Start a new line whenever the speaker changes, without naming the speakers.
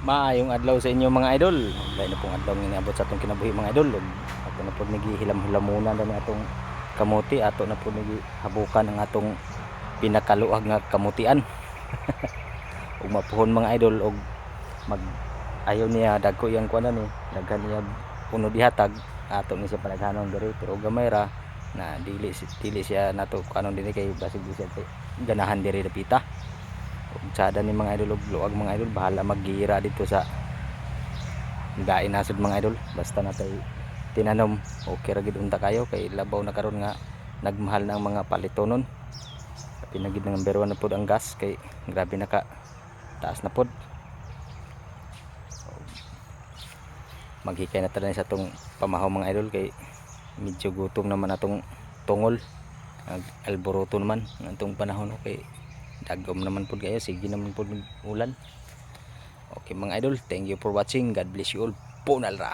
Maayong adlaw sa inyo mga idol. Dahil na pong adlaw nga niabot sa atong kinabuhi mga idol. Ato na po nagihilam-hilamunan na atong kamuti. Ato na po habukan ang atong pinakaluag nga kamutian. Ug mapuhon mga idol og mag ayaw niya dagko yang kuanan ni. Daghan niya puno dihatag. Ato ni siya panaghanon diri pero gamay ra na dili siya nato kanon dinhi kay basig siya ganahan diri dapita. Tsada ni mga idol og luag mga idol, bahala maggira dito sa dain nasod mga idol, basta natay tinanom okay ra gid unta kayo kay labaw na karon nga nagmahal na ang mga palitonon. Pinagid ng number 1 na pod ang gas kay grabe na ka taas na pod. Maghikay na tala sa atong pamahaw mga idol kay medyo gutom naman atong tungol, alboroto naman ng atong panahon kay dagom naman po kayo, sige naman po ulan. Okay mga idol, thank you for watching. God bless you all. Punal ra.